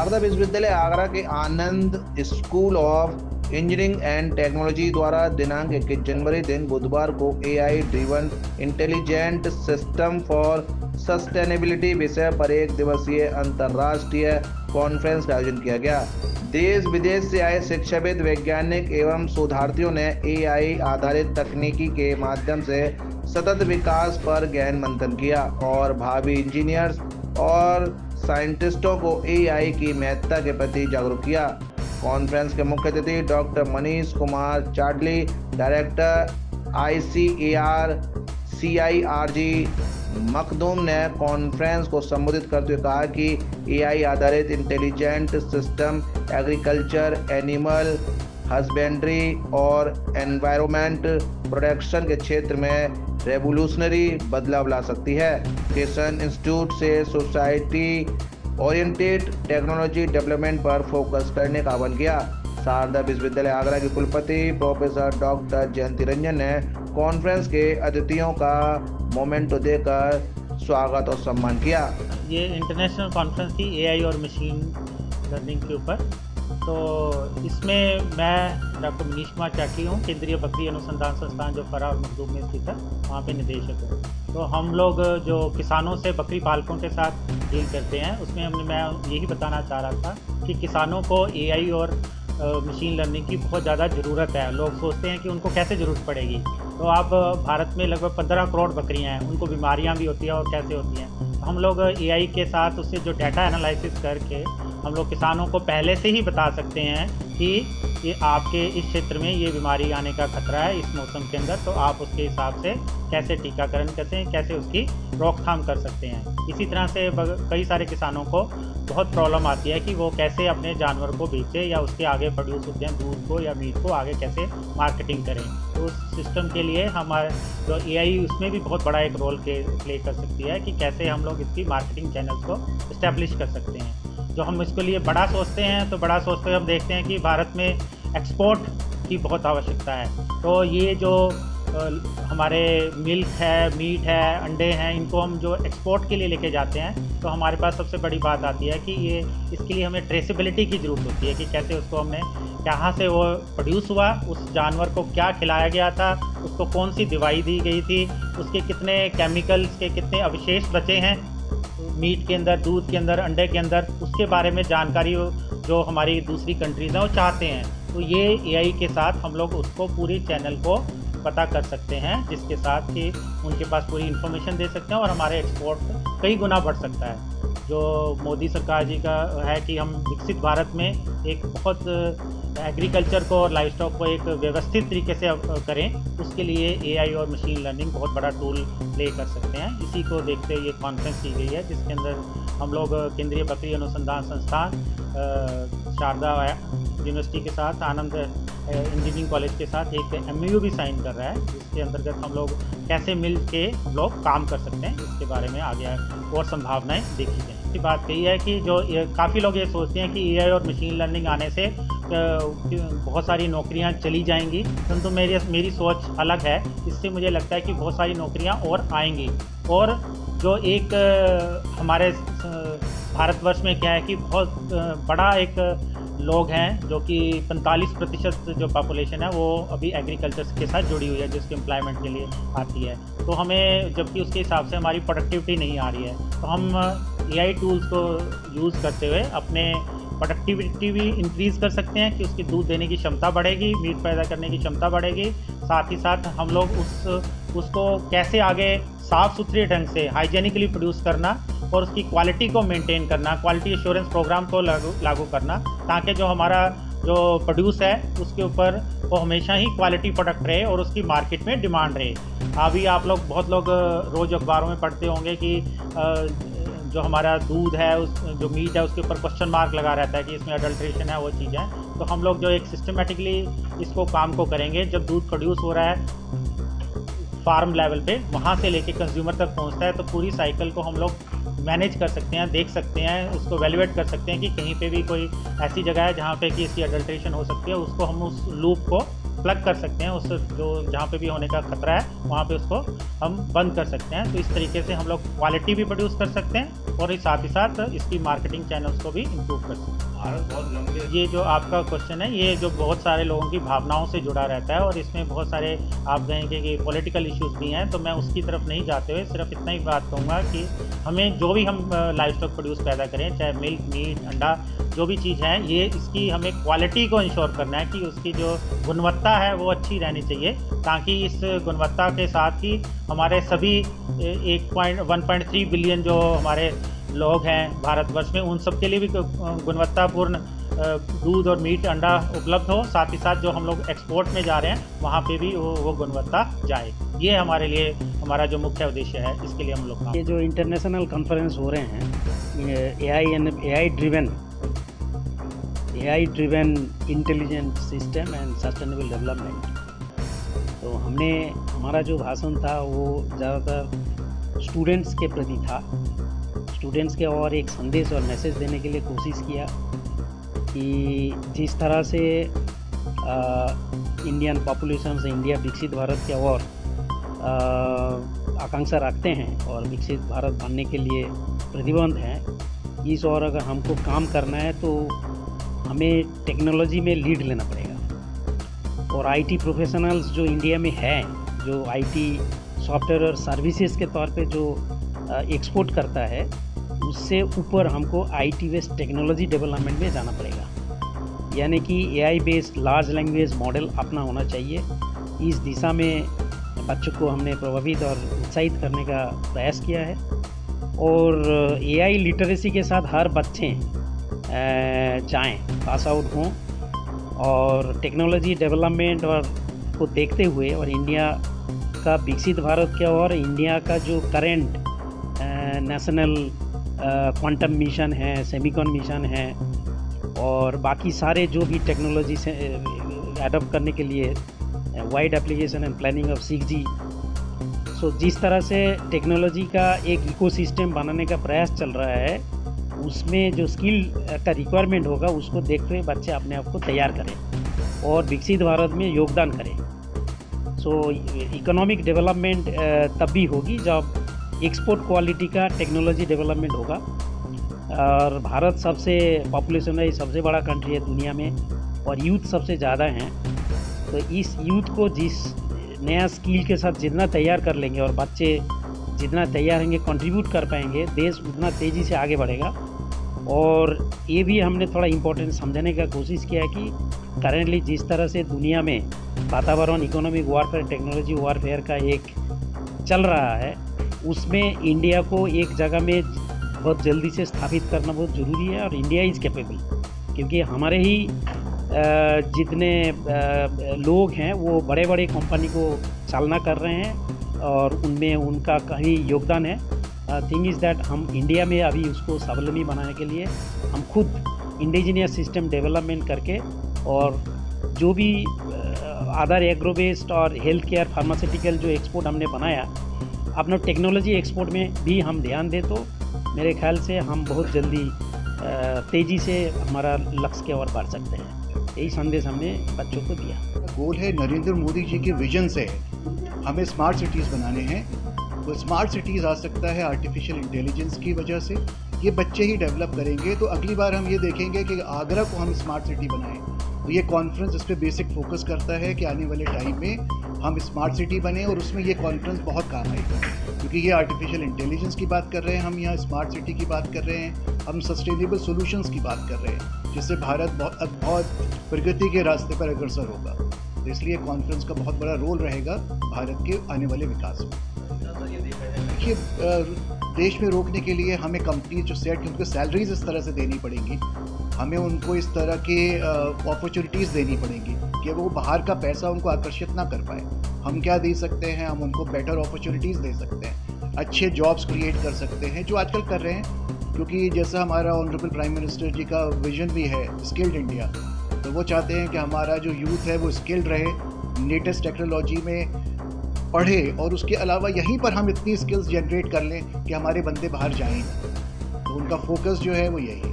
शारदा विश्वविद्यालय आगरा के Anand school of engineering and technology द्वारा दिनांक 21 जनवरी दिन बुधवार को AI driven intelligent system for sustainability विषय पर एक दिवसीय अंतर्राष्ट्रीय कॉन्फ्रेंस का आयोजन किया गया। देश विदेश से आए शिक्षाविद, वैज्ञानिक एवं शोधार्थियों ने एआई आधारित तकनीकी के माध्यम से सतत विकास पर गहन मंथन किया और भावी इंजीनियर्स और साइंटिस्टों को एआई की महत्ता के प्रति जागरूक किया। कॉन्फ्रेंस के मुख्य अतिथि doctor Manish Kumar Chadli, director ICAR CIRG Makhdoom ने कॉन्फ्रेंस को संबोधित करते हुए कहा कि एआई आधारित intelligent system agriculture, animal husbandry और एनवायरनमेंट प्रोटेक्शन के क्षेत्र में रेवोल्यूशनरी बदलाव ला सकती है। किशन इंस्टीट्यूट से सोसाइटी ओरिएंटेड टेक्नोलॉजी डेवलपमेंट पर फोकस करने का आह्वान किया। शारदा विश्वविद्यालय आगरा के कुलपति प्रोफेसर डॉक्टर जयंती रंजन ने कॉन्फ्रेंस के अतिथियों का मोमेंटो देकर स्वागत और सम्मान किया। ये इंटरनेशनल कॉन्फ्रेंस थी एआई और मशीन लर्निंग के ऊपर। तो इसमें मैं डॉक्टर मनीष कुमार चाटली हूँ, केंद्रीय बकरी अनुसंधान संस्थान जो फरा और मखदूम में स्थित है, वहाँ पे निदेशक हूँ। तो हम लोग जो किसानों से बकरी पालकों के साथ डील करते हैं, उसमें मैं यही बताना चाह रहा था कि किसानों को एआई और मशीन लर्निंग की बहुत ज़्यादा ज़रूरत है। लोग सोचते हैं कि उनको कैसे ज़रूरत पड़ेगी। तो आप भारत में लगभग 15 करोड़ बकरियां हैं, उनको बीमारियां भी होती हैं और कैसे होती हैं। तो हम लोग एआई के साथ उससे जो डाटा एनालिसिस करके हम लोग किसानों को पहले से ही बता सकते हैं कि ये आपके इस क्षेत्र में ये बीमारी आने का खतरा है इस मौसम के अंदर, तो आप उसके हिसाब से कैसे टीकाकरण करते हैं, कैसे उसकी रोकथाम कर सकते हैं। इसी तरह से कई सारे किसानों को बहुत प्रॉब्लम आती है कि वो कैसे अपने जानवर को बेचें या उसके आगे प्रोड्यूस होते हैं दूध को या मीट को आगे कैसे मार्केटिंग करें। तो उस सिस्टम के लिए हमारे जो एआई उसमें भी बहुत बड़ा एक रोल प्ले कर सकती है कि कैसे हम लोग इसकी मार्केटिंग चैनल्स को इस्टेब्लिश कर सकते हैं। जो हम इसके लिए बड़ा सोचते हैं, तो बड़ा सोचते हुए हम देखते हैं कि भारत में एक्सपोर्ट की बहुत आवश्यकता है। तो ये जो हमारे मिल्क है, मीट है, अंडे हैं, इनको हम जो एक्सपोर्ट के लिए लेके जाते हैं, तो हमारे पास सबसे बड़ी बात आती है कि ये इसके लिए हमें ट्रेसेबिलिटी की ज़रूरत होती है कि कैसे उसको हमने कहाँ से वो प्रोड्यूस हुआ, उस जानवर को क्या खिलाया गया था, उसको कौन सी दवाई दी गई थी, उसके कितने केमिकल्स के कितने अवशेष बचे हैं मीट के अंदर, दूध के अंदर, अंडे के अंदर, उसके बारे में जानकारी जो हमारी दूसरी कंट्रीज़ हैं वो चाहते हैं। तो ये एआई के साथ हम लोग उसको पूरी चैनल को पता कर सकते हैं, जिसके साथ कि उनके पास पूरी इन्फॉर्मेशन दे सकते हैं और हमारे एक्सपोर्ट कई गुना बढ़ सकता है। जो मोदी सरकार जी का है कि हम विकसित भारत में एक बहुत एग्रीकल्चर को और लाइव स्टॉक को एक व्यवस्थित तरीके से करें, उसके लिए एआई और मशीन लर्निंग बहुत बड़ा टूल प्ले कर सकते हैं। इसी को देखते हुए ये कॉन्फ्रेंस की गई है, जिसके अंदर हम लोग केंद्रीय बकरी अनुसंधान संस्थान शारदा यूनिवर्सिटी के साथ आनंद इंजीनियरिंग कॉलेज के साथ एक MOU भी साइन कर रहा है, जिसके अंतर्गत हम लोग कैसे मिल के हम लोग काम कर सकते हैं, इसके बारे में आगे और संभावनाएं देखी जाएँ। इसकी बात कही है कि जो काफ़ी लोग ये सोचते हैं कि एआई और मशीन लर्निंग आने से बहुत सारी नौकरियां चली जाएंगी, परंतु मेरी सोच अलग है। इससे मुझे लगता है कि बहुत सारी नौकरियां और आएंगी। और जो एक हमारे भारतवर्ष में क्या है कि बहुत बड़ा एक लोग हैं, जो कि 45% जो पॉपुलेशन है वो अभी एग्रीकल्चर के साथ जुड़ी हुई है, जिसके एम्प्लॉयमेंट के लिए आती है। तो हमें जबकि उसके हिसाब से हमारी प्रोडक्टिविटी नहीं आ रही है, तो हम एआई टूल्स को यूज़ करते हुए अपने प्रोडक्टिविटी भी इंक्रीज़ कर सकते हैं कि उसकी दूध देने की क्षमता बढ़ेगी, मीट पैदा करने की क्षमता बढ़ेगी। साथ ही साथ हम लोग उसको कैसे आगे साफ़ सुथरे ढंग से हाइजेनिकली प्रोड्यूस करना और उसकी क्वालिटी को मेंटेन करना, क्वालिटी एश्योरेंस प्रोग्राम को लागू करना, ताकि जो हमारा जो प्रोड्यूस है उसके ऊपर वो हमेशा ही क्वालिटी प्रोडक्ट रहे और उसकी मार्केट में डिमांड रहे। अभी आप लोग बहुत लोग रोज़ अखबारों में पढ़ते होंगे कि जो हमारा दूध है, जो मीट है, उसके ऊपर क्वेश्चन मार्क लगा रहता है कि इसमें अडल्ट्रेशन है, वो चीज़ें। तो हम लोग जो एक सिस्टमेटिकली इसको काम को करेंगे, जब दूध प्रोड्यूस हो रहा है फार्म लेवल पे, वहाँ से लेके कंज्यूमर तक पहुँचता है, तो पूरी साइकिल को हम लोग मैनेज कर सकते हैं, देख सकते हैं, उसको वैल्यूएट कर सकते हैं कि कहीं पे भी कोई ऐसी जगह है जहाँ पे कि इसकी अडल्ट्रेशन हो सकती है, उसको हम उस लूप को प्लग कर सकते हैं, उस जो जहाँ पे भी होने का खतरा है वहाँ पे उसको हम बंद कर सकते हैं। तो इस तरीके से हम लोग क्वालिटी भी प्रोड्यूस कर सकते हैं और साथ ही साथ इसकी मार्केटिंग चैनल्स को भी इम्प्रूव कर सकते हैं। भारत बहुत लंबे ये जो आपका क्वेश्चन है, ये जो बहुत सारे लोगों की भावनाओं से जुड़ा रहता है और इसमें बहुत सारे आप कहेंगे कि पॉलिटिकल इश्यूज भी हैं, तो मैं उसकी तरफ नहीं जाते हुए सिर्फ इतना ही बात कहूँगा कि हमें जो भी हम लाइव स्टॉक प्रोड्यूस पैदा करें, चाहे मिल्क, मीट, अंडा, जो भी चीज़ है, ये इसकी हमें क्वालिटी को इंश्योर करना है कि उसकी जो गुणवत्ता है वो अच्छी रहनी चाहिए, ताकि इस गुणवत्ता के साथ ही हमारे सभी 1.3 बिलियन जो हमारे लोग हैं भारतवर्ष में, उन सब के लिए भी गुणवत्तापूर्ण दूध और मीट, अंडा उपलब्ध हो। साथ ही साथ जो हम लोग एक्सपोर्ट में जा रहे हैं वहाँ पे भी वो गुणवत्ता जाए। ये हमारे लिए हमारा जो मुख्य उद्देश्य है, इसके लिए हम लोग काम। ये जो इंटरनेशनल कॉन्फ्रेंस हो रहे हैं, AI driven intelligent system and sustainable development, तो हमारा जो भाषण था वो ज़्यादातर स्टूडेंट्स के प्रति था। स्टूडेंट्स के और एक संदेश और मैसेज देने के लिए कोशिश किया कि जिस तरह से इंडियन पॉपुलेशन से इंडिया विकसित भारत के और आकांक्षा रखते हैं और विकसित भारत बनने के लिए प्रतिबद्ध हैं, इस और अगर हमको काम करना है तो हमें टेक्नोलॉजी में लीड लेना पड़ेगा। और आईटी प्रोफेशनल्स जो इंडिया में हैं, जो आईटी सॉफ्टवेयर और सर्विसेज के तौर पे जो एक्सपोर्ट करता है, उससे ऊपर हमको आईटी बेस्ड टेक्नोलॉजी डेवलपमेंट में जाना पड़ेगा। यानी कि AI based large language model अपना होना चाहिए। इस दिशा में बच्चों को हमने प्रभावित और उत्साहित करने का प्रयास किया है। और AI लिटरेसी के साथ हर बच्चे चाहें पास आउट हों और टेक्नोलॉजी डेवलपमेंट और को देखते हुए और इंडिया का विकसित भारत के और इंडिया का जो करेंट नेशनल क्वांटम मिशन है, सेमिकॉन मिशन है और बाकी सारे जो भी टेक्नोलॉजी से एडॉप्ट करने के लिए wide application and planning of 6G, सो जिस तरह से टेक्नोलॉजी का एक इकोसिस्टम बनाने का प्रयास चल रहा है, उसमें जो स्किल का रिक्वायरमेंट होगा उसको देखते हुए बच्चे अपने आप को तैयार करें और विकसित भारत में योगदान करें। सो इकोनॉमिक डेवलपमेंट तब भी होगी जब एक्सपोर्ट क्वालिटी का टेक्नोलॉजी डेवलपमेंट होगा। और भारत सबसे पॉपुलेशन वाइज सबसे बड़ा कंट्री है दुनिया में और यूथ सबसे ज़्यादा हैं, तो इस यूथ को जिस नया स्किल के साथ जितना तैयार कर लेंगे और बच्चे जितना तैयार होंगे, कंट्रीब्यूट कर पाएंगे, देश उतना तेज़ी से आगे बढ़ेगा। और ये भी हमने थोड़ा इम्पोर्टेंट समझने का कोशिश किया है कि करेंटली जिस तरह से दुनिया में वातावरण, इकोनॉमिक वॉरफेयर, टेक्नोलॉजी वॉरफेयर का एक चल रहा है, उसमें इंडिया को एक जगह में बहुत जल्दी से स्थापित करना बहुत ज़रूरी है। और इंडिया इज़ कैपेबल, क्योंकि हमारे ही जितने लोग हैं वो बड़े बड़े कंपनी को चालना कर रहे हैं और उनमें उनका कहीं योगदान है। थिंग इज़ दैट हम इंडिया में अभी उसको स्वावलंबी बनाने के लिए हम खुद इंडिजिनियस सिस्टम डेवलपमेंट करके और जो भी अदर एग्रो बेस्ड और हेल्थ केयर, फार्मास्यूटिकल जो एक्सपोर्ट हमने बनाया, अपना टेक्नोलॉजी एक्सपोर्ट में भी हम ध्यान दें तो मेरे ख्याल से हम बहुत जल्दी तेज़ी से हमारा लक्ष्य की ओर बढ़ सकते हैं। यही संदेश हमने बच्चों को दिया। गोल है नरेंद्र मोदी जी के विजन से हमें स्मार्ट सिटीज़ बनाने हैं। तो स्मार्ट सिटीज़ आ सकता है आर्टिफिशियल इंटेलिजेंस की वजह से, ये बच्चे ही डेवलप करेंगे। तो अगली बार हम ये देखेंगे कि आगरा को हम स्मार्ट सिटी बनाएं। तो ये कॉन्फ्रेंस इस पर बेसिक फोकस करता है कि आने वाले टाइम में हम स्मार्ट सिटी बने और उसमें ये कॉन्फ्रेंस बहुत काम आएगा, क्योंकि ये आर्टिफिशियल इंटेलिजेंस की बात कर रहे हैं, हम यहाँ स्मार्ट सिटी की बात कर रहे हैं, हम सस्टेनेबल सॉल्यूशंस की बात कर रहे हैं, जिससे भारत बहुत प्रगति के रास्ते पर अग्रसर होगा। तो इसलिए कॉन्फ्रेंस का बहुत बड़ा रोल रहेगा भारत के आने वाले विकास में। देखिए, देश में रोकने के लिए हमें कंपनी जो सेट उनको सैलरीज इस तरह से देनी पड़ेंगी, हमें उनको इस तरह के अपॉर्चुनिटीज़ देनी पड़ेंगी कि वो बाहर का पैसा उनको आकर्षित ना कर पाए। हम क्या दे सकते हैं? हम उनको बेटर अपॉर्चुनिटीज़ दे सकते हैं, अच्छे जॉब्स क्रिएट कर सकते हैं, जो आजकल कर रहे हैं। क्योंकि जैसा हमारा ऑनरेबल प्राइम मिनिस्टर जी का विजन भी है स्किल्ड इंडिया, तो वो चाहते हैं कि हमारा जो यूथ है वो स्किल्ड रहे, लेटेस्ट टेक्नोलॉजी में पढ़े और उसके अलावा यहीं पर हम इतनी स्किल्स जनरेट कर लें कि हमारे बंदे बाहर जाएं। तो उनका फोकस जो है वो यही है।